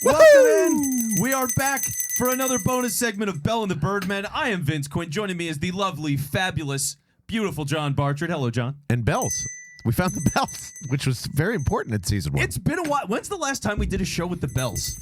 Welcome in. We are back for another bonus segment of Bell and the Birdmen. I am Vince Quinn. Joining me is the lovely, fabulous, beautiful John Barchard. Hello, John. And bells. We found the bells, which was very important in season 1. It's been a while. When's the last time we did a show with the bells?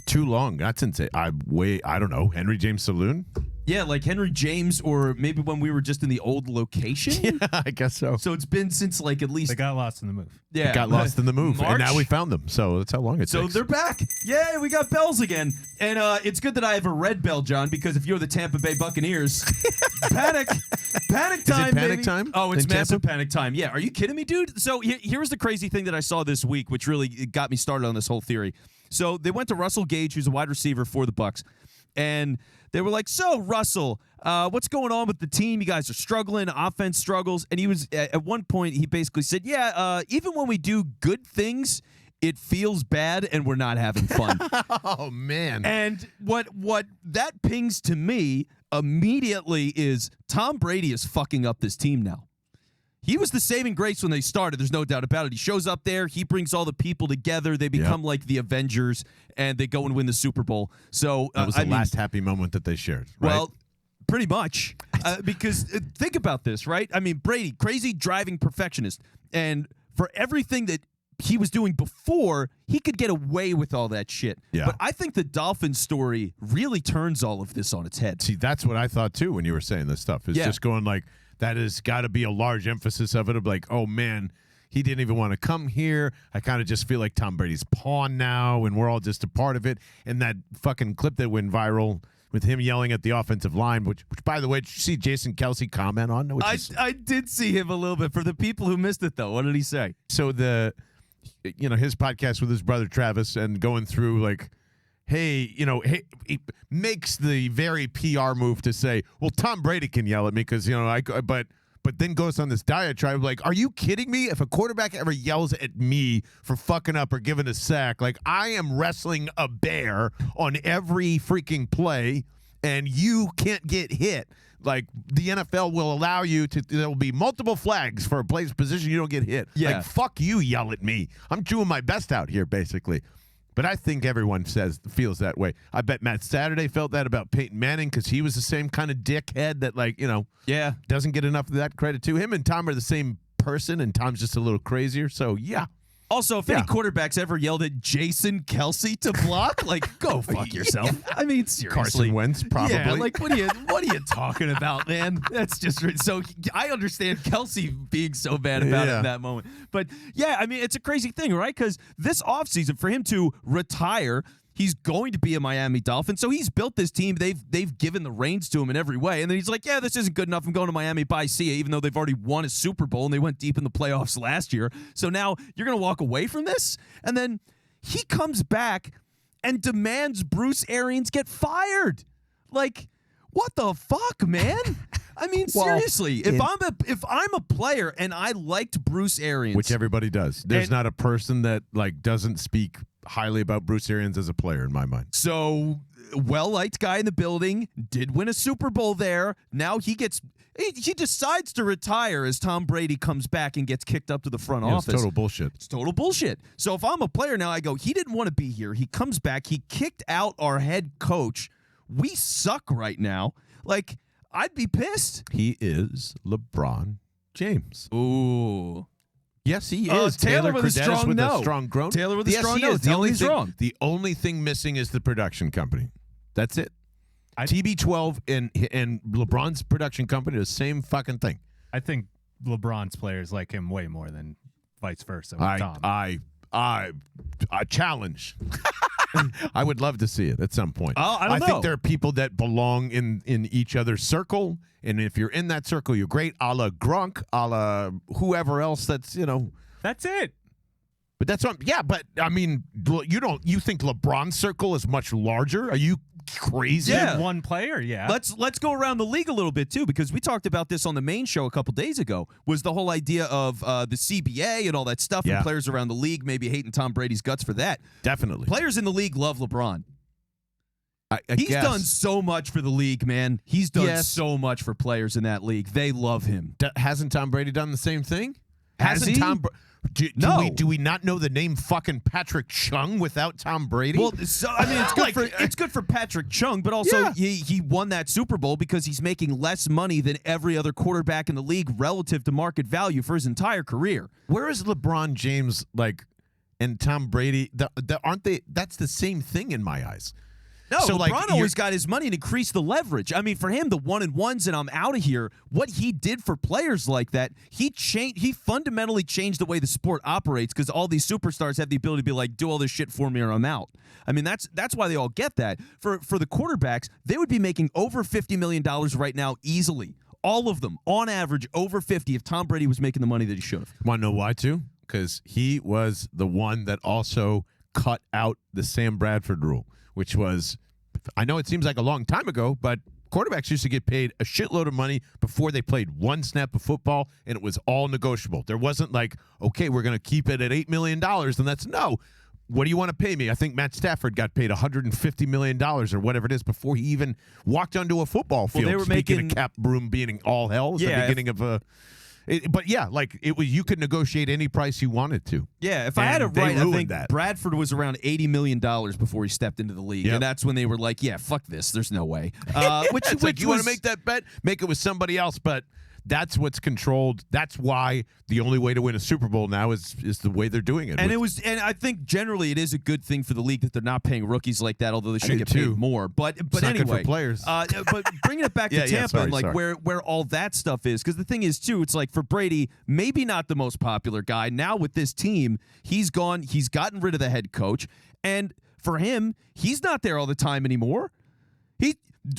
Too long. That's insane. I don't know. Henry James Saloon? Yeah, like Henry James, or maybe when we were just in the old location. Yeah, I guess so. So it's been since like at least They got lost in the move. yeah, Got lost in the move, March? and now we found them. So that's how long it So takes. they're back. Yay, we got bells again. And it's good that I have a red bell, John, because if you're the Tampa Bay Buccaneers, panic time, panic baby. time Oh, it's in massive Tampa? panic time. Yeah, are you kidding me, dude? So here's the crazy thing that I saw this week, which really got me started on this whole theory. So they went to Russell Gage, who's a wide receiver for the Bucs, and they were like, "So Russell, what's going on with the team? You guys are struggling. Offense struggles." And he was at one point he basically said, "Yeah, even when we do good things, it feels bad, and we're not having fun." Oh, man. And what that pings to me immediately is Tom Brady is fucking up this team now. He was the saving grace when they started. There's no doubt about it. He shows up there. He brings all the people together. They become like the Avengers, and they go and win the Super Bowl. So that was the last happy moment that they shared, right? Well, pretty much. Because think about this, right? I mean, Brady, crazy driving perfectionist. And for everything that he was doing before, he could get away with all that shit. Yeah. But I think the Dolphins story really turns all of this on its head. See, that's what I thought, too, when you were saying this stuff. It's just going like, that has got to be a large emphasis of it, of like, oh, man, he didn't even want to come here. I kind of just feel like Tom Brady's pawn now, and we're all just a part of it. And that fucking clip that went viral with him yelling at the offensive line, which by the way, did you see Jason Kelsey comment on? I did see him a little bit. For the people who missed it, though, what did he say? So his podcast with his brother Travis, and going through like, hey, he makes the very PR move to say, well, Tom Brady can yell at me because, but then goes on this diatribe like, are you kidding me? If a quarterback ever yells at me for fucking up or giving a sack, like I am wrestling a bear on every freaking play and you can't get hit. Like the NFL will allow you to, there will be multiple flags for a place position you don't get hit. Yeah. Like, fuck you, yell at me. I'm doing my best out here, basically. But I think everyone feels that way. I bet Matt Saturday felt that about Peyton Manning because he was the same kind of dickhead that, doesn't get enough of that credit to him. And Tom are the same person, and Tom's just a little crazier. So, yeah. Also, if any quarterbacks ever yelled at Jason Kelsey to block, like, go fuck yourself. I mean, seriously. Carson Wentz, probably. Yeah, like, what are you talking about, man? That's just so. I understand Kelsey being so bad about it in that moment, but yeah, I mean, it's a crazy thing, right? Because this offseason, for him to retire, he's going to be a Miami Dolphin, so he's built this team. They've given the reins to him in every way, and then he's like, yeah, this isn't good enough. I'm going to Miami. Bye, see ya, even though they've already won a Super Bowl, and they went deep in the playoffs last year. So now you're going to walk away from this? And then he comes back and demands Bruce Arians get fired. Like, what the fuck, man? I mean, seriously, if I'm a player and I liked Bruce Arians, which everybody does, there's not a person that like doesn't speak highly about Bruce Arians as a player in my mind. So, well-liked guy in the building, did win a Super Bowl there. Now he decides to retire as Tom Brady comes back and gets kicked up to the front office. It's total bullshit. It's total bullshit. So if I'm a player now, I go, he didn't want to be here. He comes back. He kicked out our head coach. We suck right now. Like, I'd be pissed. He is LeBron James. Ooh. Yes, he is. Taylor with a strong no. A strong groan. Taylor with a strong no. Tell me he's wrong. The only thing missing is the production company. That's it. TB12 and LeBron's production company are the same fucking thing. I think LeBron's players like him way more than vice versa with Tom. I challenge. I would love to see it at some point. I don't know. think there are people that belong in each other's circle, and if you're in that circle, you're great. A la Gronk, a la whoever else. That's That's it. But that's what. Yeah, but I mean, you think LeBron's circle is much larger? Are you crazy? Yeah. One player, yeah. Let's go around the league a little bit too, because we talked about this on the main show a couple days ago. Was the whole idea of the CBA and all that stuff, and players around the league maybe hating Tom Brady's guts for that. Definitely, players in the league love LeBron. He's done so much for the league, man. He's done so much for players in that league. They love him. Hasn't Tom Brady done the same thing? Has Hasn't he? Tom? No. Do we not know the name fucking Patrick Chung without Tom Brady? Well, so, I mean, it's good for Patrick Chung, but also Yeah. he won that Super Bowl because he's making less money than every other quarterback in the league relative to market value for his entire career. Where is LeBron James and Tom Brady? Aren't they? That's the same thing in my eyes. No, So, LeBron always got his money and increased the leverage. I mean, for him, the 1-and-1s and I'm out of here, what he did for players like that, he fundamentally changed the way the sport operates because all these superstars have the ability to be like, do all this shit for me or I'm out. I mean, that's why they all get that. For the quarterbacks, they would be making over $50 million right now easily. All of them, on average, over 50 if Tom Brady was making the money that he should have. Want to know why, too? Because he was the one that also cut out the Sam Bradford rule, which was, I know it seems like a long time ago, but quarterbacks used to get paid a shitload of money before they played one snap of football, and it was all negotiable. There wasn't like, okay, we're going to keep it at $8 million, and that's no. What do you want to pay me? I think Matt Stafford got paid $150 million or whatever it is before he even walked onto a football field. Well, they were Speaking making of cap room being all hell at the beginning of a. But yeah, like it was, you could negotiate any price you wanted to. Yeah, if I had it And they right, I ruined think that. Bradford was around $80 million before he stepped into the league, Yep. and that's when they were like, "Yeah, fuck this. There's no way." It's like, you want to make that bet? Make it with somebody else, but that's what's controlled. That's why the only way to win a Super Bowl now is the way they're doing it. And and I think generally it is a good thing for the league that they're not paying rookies like that, although they should do get too. paid more. But It's not anyway, good for players. but bringing it back to Yeah, Tampa and sorry. where all that stuff is, because the thing is too, it's like for Brady, maybe not the most popular guy. Now with this team, he's gotten rid of the head coach, and for him, he's not there all the time anymore.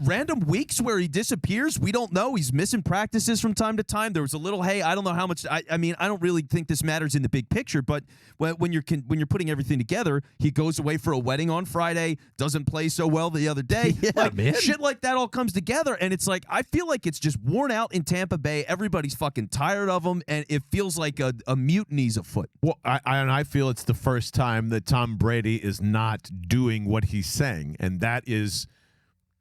Random weeks where he disappears, we don't know. He's missing practices from time to time. There was a little, hey, I don't know how much. I mean, I don't really think this matters in the big picture. But when you're putting everything together, he goes away for a wedding on Friday, doesn't play so well the other day. man. Shit like that all comes together, and it's like I feel like it's just worn out in Tampa Bay. Everybody's fucking tired of him, and it feels like a mutiny's afoot. Well, I feel it's the first time that Tom Brady is not doing what he's saying, and that is.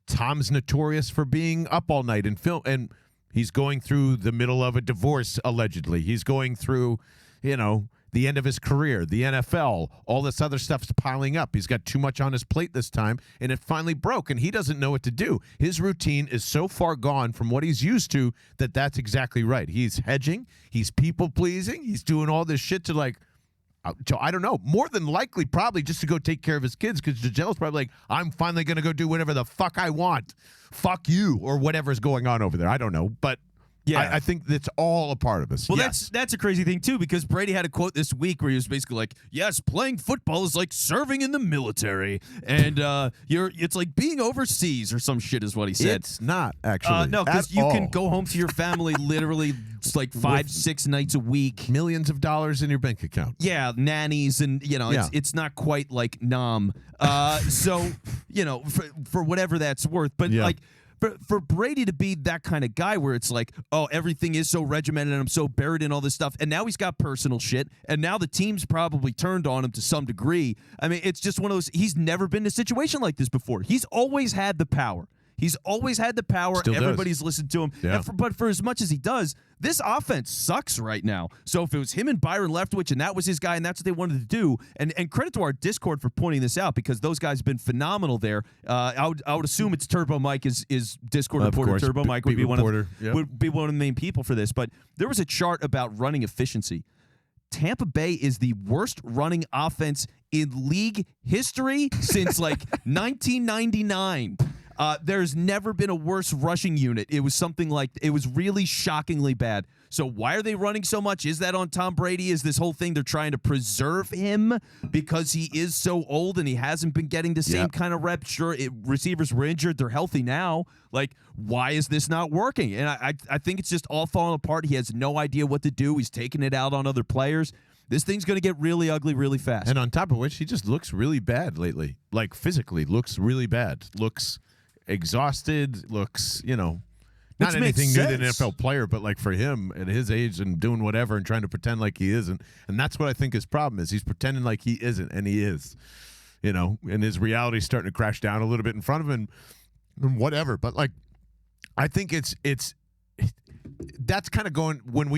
Tom's notorious for being up all night and film, and he's going through the middle of a divorce, allegedly. He's going through, the end of his career, the NFL, all this other stuff's piling up. He's got too much on his plate this time, and it finally broke, and he doesn't know what to do. His routine is so far gone from what he's used to that's exactly right. He's hedging, he's people-pleasing, he's doing all this shit to I don't know. More than likely, probably just to go take care of his kids because Gisele's probably like, I'm finally going to go do whatever the fuck I want. Fuck you or whatever's going on over there. I don't know. But yeah, I think that's all a part of this. Well, yes. that's a crazy thing, too, because Brady had a quote this week where he was basically like, yes, playing football is like serving in the military. And it's like being overseas or some shit is what he said. It's not, actually. No, because you all. can go home to your family literally it's like 5-6 nights a week. Millions of dollars in your bank account. Yeah, nannies and, it's not quite like Nam. So, for whatever that's worth. But, for Brady to be that kind of guy where it's like, oh, everything is so regimented and I'm so buried in all this stuff, and now he's got personal shit, and now the team's probably turned on him to some degree. I mean, it's just one of those, he's never been in a situation like this before. He's always had the power. He's always had the power. Still Everybody's listened to him. Yeah. But for as much as he does, this offense sucks right now. So if it was him and Byron Leftwich and that was his guy and that's what they wanted to do, and credit to our Discord for pointing this out because those guys have been phenomenal there. I would assume it's Turbo Mike is Discord reporter. Course. Turbo Mike would be reporter. would be one of the main people for this. But there was a chart about running efficiency. Tampa Bay is the worst running offense in league history since 1999. There's never been a worse rushing unit. It was really shockingly bad. So why are they running so much? Is that on Tom Brady? Is this whole thing they're trying to preserve him because he is so old and he hasn't been getting the same kind of reps? Sure, receivers were injured. They're healthy now. Why is this not working? And I think it's just all falling apart. He has no idea what to do. He's taking it out on other players. This thing's going to get really ugly really fast. And on top of which, he just looks really bad lately. Physically, looks really bad. Looks exhausted, looks, not anything new than an NFL player, but for him at his age and doing whatever and trying to pretend like he isn't. And that's what I think his problem is. He's pretending like he isn't, and he is, and his reality's starting to crash down a little bit in front of him and whatever. But I think it's that's kind of going when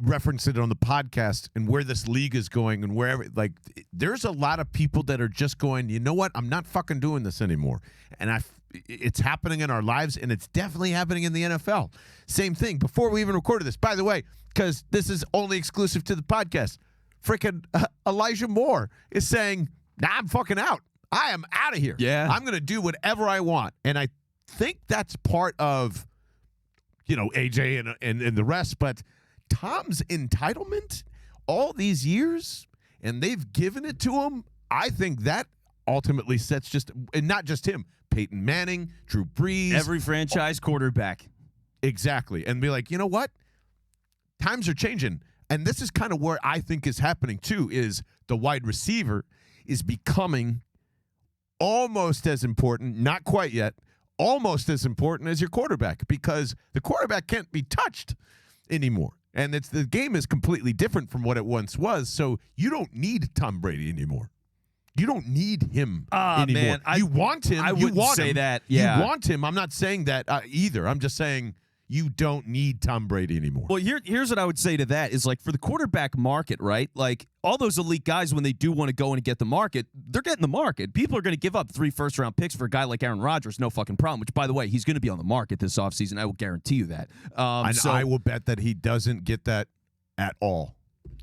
referenced it on the podcast and where this league is going and wherever, like, there's a lot of people that are just going, you know what? I'm not fucking doing this anymore. And it's happening in our lives, and it's definitely happening in the NFL. Same thing. Before we even recorded this, by the way, because this is only exclusive to the podcast, freaking Elijah Moore is saying, nah, I'm fucking out. I am out of here. Yeah. I'm going to do whatever I want. And I think that's part of, AJ and the rest, but Tom's entitlement all these years, and they've given it to him. I think that ultimately sets and not just him, Peyton Manning, Drew Brees. Every franchise quarterback. Exactly. And be like, you know what? Times are changing. And this is kind of where I think is happening too, is the wide receiver is becoming almost as important, not quite yet, almost as important as your quarterback, because the quarterback can't be touched anymore. And the game is completely different from what it once was. So you don't need Tom Brady anymore. You don't need him anymore. Man, you want him. I wouldn't say him. that. Yeah. You want him. I'm not saying that either. I'm just saying you don't need Tom Brady anymore. Well, here's what I would say to that is, like, for the quarterback market, right? Like, all those elite guys, when they do want to go in and get the market, they're getting the market. People are going to give up 3 first-round picks for a guy like Aaron Rodgers, no fucking problem, which, by the way, he's going to be on the market this offseason. I will guarantee you that. I will bet that he doesn't get that at all.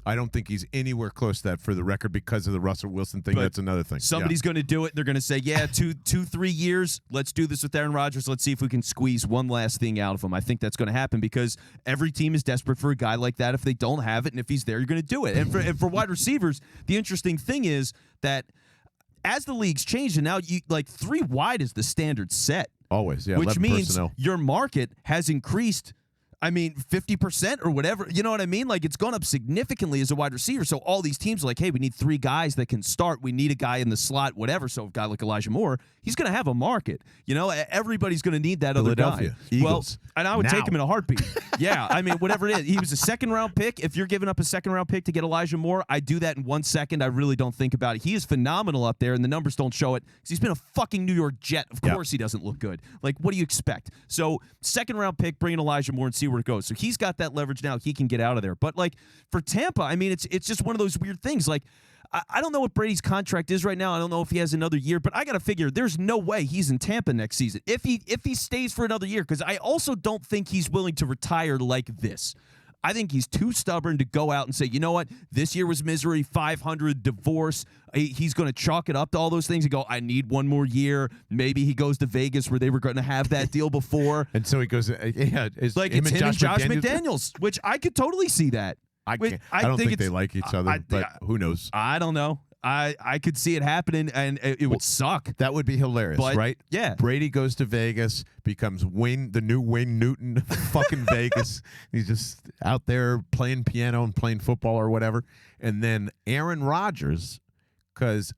I don't think he's anywhere close to that, for the record, because of the Russell Wilson thing. That's another thing. Somebody's going to do it. They're going to say, yeah, 3 years. Let's do this with Aaron Rodgers. Let's see if we can squeeze one last thing out of him. I think that's going to happen because every team is desperate for a guy like that. If they don't have it, and if he's there, you're going to do it. And for wide receivers, the interesting thing is that as the league's changed, and now 3 wide is the standard set. Always, yeah. Which means personnel. your market has increased. 50% or whatever. You know what I mean? Like, it's gone up significantly as a wide receiver. So all these teams are like, hey, we need 3 guys that can start. We need a guy in the slot, whatever. So a guy like Elijah Moore, he's going to have a market. Everybody's going to need that other guy. Eagles. Well, and I would take him in a heartbeat. Yeah, whatever it is. He was a second-round pick. If you're giving up a second-round pick to get Elijah Moore, I do that in 1 second. I really don't think about it. He is phenomenal up there, and the numbers don't show it because he's been a fucking New York Jet. Of course he doesn't look good. Like, what do you expect? So second-round pick, bring in Elijah Moore and see where it goes. So he's got that leverage now. He can get out of there. But, like, for Tampa, it's just one of those weird things. Like, I don't know what Brady's contract is right now. I don't know if he has another year, but I got to figure there's no way he's in Tampa next season. If he stays for another year, because I also don't think he's willing to retire like this. I think he's too stubborn to go out and say, you know what, this year was misery, 500, divorce. He's going to chalk it up to all those things and go, I need one more year. Maybe he goes to Vegas where they were going to have that deal before. And so he goes, it's him and Josh McDaniels, which I could totally see that. I don't think they like each other, but who knows? I don't know. I could see it happening, and it would suck. That would be hilarious, but, right? Yeah. Brady goes to Vegas, becomes the new Wayne Newton of fucking Vegas. He's just out there playing piano and playing football or whatever. And then Aaron Rodgers, because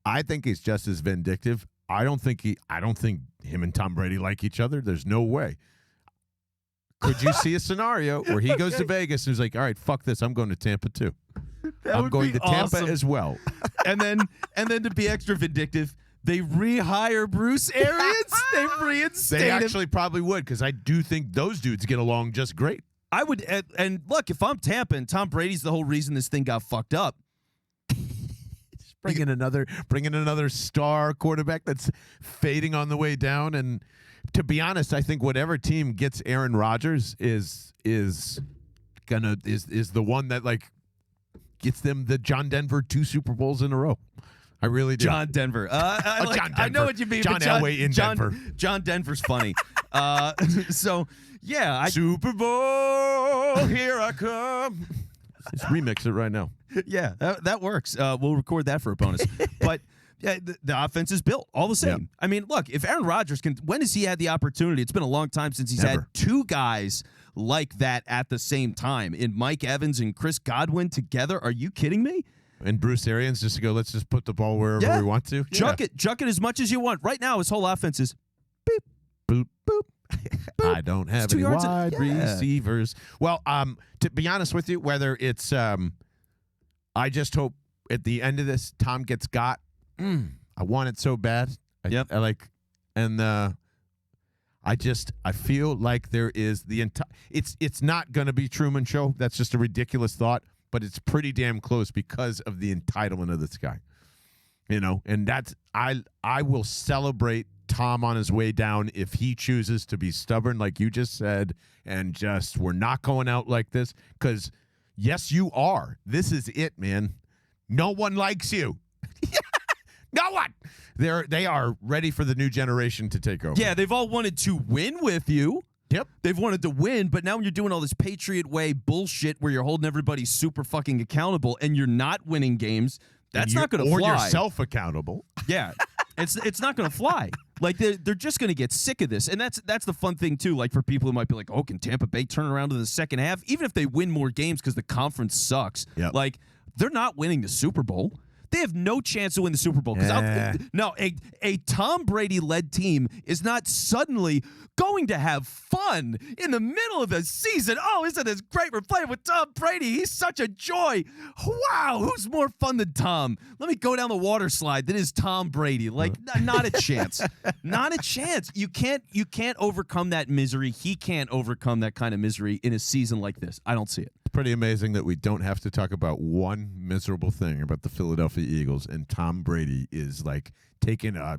I think he's just as vindictive. I don't think him and Tom Brady like each other. There's no way. Could you see a scenario where he goes to Vegas and he's like, all right, fuck this. I'm going to Tampa too. I'm going to Tampa as well. and then to be extra vindictive, they rehire Bruce Arians. They reinstate They him. actually probably would, because I do think those dudes get along just great. I would, and look, if I'm Tampa and Tom Brady's the whole reason this thing got fucked up. Bringing another star quarterback that's fading on the way down. And to be honest, I think whatever team gets Aaron Rodgers is the one that, like, gets them the John Denver 2 Super Bowls in a row. I really do. John Denver. John Denver. I know what you mean. John Elway in Denver. John Denver's funny. So, yeah. Super Bowl, here I come. Let's remix it right now. Yeah, that works. We'll record that for a bonus. But yeah, the offense is built all the same. Yep. I mean, look, if Aaron Rodgers can, when has he had the opportunity? It's been a long time since he's Never. had 2 guys like that at the same time. In Mike Evans and Chris Godwin together. Are you kidding me? And Bruce Arians just to go, let's just put the ball wherever we want to. Chuck it as much as you want. Right now, his whole offense is beep, boop, boop. boop. I don't have 2 any yards wide yeah. receivers. Well, to be honest with you, whether it's I just hope at the end of this, Tom gets got. I want it so bad. Yep. I like, and I feel like there is the entire. It's not going to be Truman Show. That's just a ridiculous thought, but it's pretty damn close because of the entitlement of this guy. And that's I will celebrate Tom on his way down if he chooses to be stubborn, like you just said, and just we're not going out like this. Because yes, you are. This is it, man. No one likes you. No one. They are ready for the new generation to take over. Yeah, they've all wanted to win with you. Yep. They've wanted to win, but now when you're doing all this Patriot way bullshit where you're holding everybody super fucking accountable and you're not winning games, that's not going to fly. Or yourself accountable. Yeah. It's not going to fly. Like they're just going to get sick of this. And that's the fun thing too, like for people who might be like, "Oh, can Tampa Bay turn around to the second half?" Even if they win more games because the conference sucks. Yep. Like they're not winning the Super Bowl. They have no chance to win the Super Bowl because a Tom Brady-led team is not suddenly going to have fun in the middle of the season. Oh, isn't this great? We're playing with Tom Brady. He's such a joy. Wow, who's more fun than Tom? Let me go down the water slide. That is Tom Brady. Like, not a chance. Not a chance. You can't overcome that misery. He can't overcome that kind of misery in a season like this. I don't see it. Pretty amazing that we don't have to talk about one miserable thing about the Philadelphia Eagles, and Tom Brady is like taking a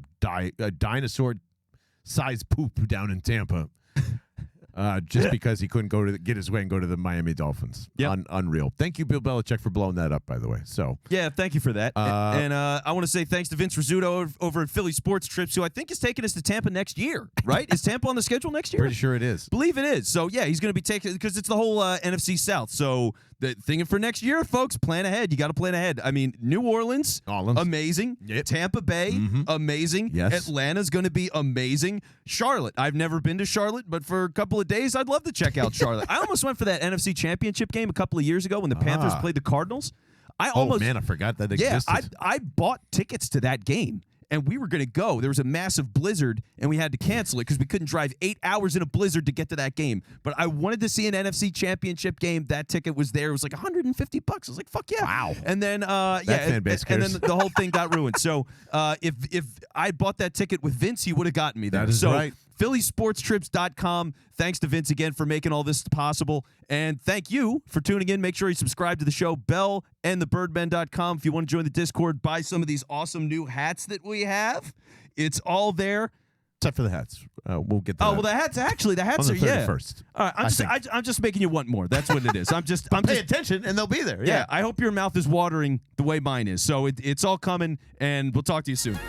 dinosaur-sized poop down in Tampa just because he couldn't get his way and go to the Miami Dolphins. Yep. Unreal. Thank you, Bill Belichick, for blowing that up, by the way. So yeah, thank you for that. And I want to say thanks to Vince Rizzuto over at Philly Sports Trips, who I think is taking us to Tampa next year, right? Is Tampa on the schedule next year? Pretty sure it is. Believe it is. So, yeah, he's going to be taking – because it's the whole NFC South. So, thinking for next year, folks, plan ahead. You got to plan ahead. I mean, New Orleans, amazing. Yep. Tampa Bay, amazing. Yes. Atlanta's going to be amazing. Charlotte. I've never been to Charlotte, but for a couple of days, I'd love to check out Charlotte. I almost went for that NFC Championship game a couple of years ago when the Panthers played the Cardinals. I forgot that existed. Yeah, I bought tickets to that game. And we were going to go. There was a massive blizzard, and we had to cancel it because we couldn't drive 8 hours in a blizzard to get to that game. But I wanted to see an NFC Championship game. That ticket was there. It was like $150. I was like, fuck yeah. Wow. And then, fan base and cares. then the whole thing got ruined. So if I bought that ticket with Vince, he would have gotten me there. That is right. PhillySportsTrips.com. Thanks to Vince again for making all this possible. And thank you for tuning in. Make sure you subscribe to the show, Bell and the Birdmen.com. If you want to join the Discord, buy some of these awesome new hats that we have. It's all there. Except for the hats. We'll get to that. Oh, well, the hats on are, the 31st. All right, I'm just making you want more. That's what it is. Pay attention, and they'll be there. Yeah, I hope your mouth is watering the way mine is. So it's all coming, and we'll talk to you soon.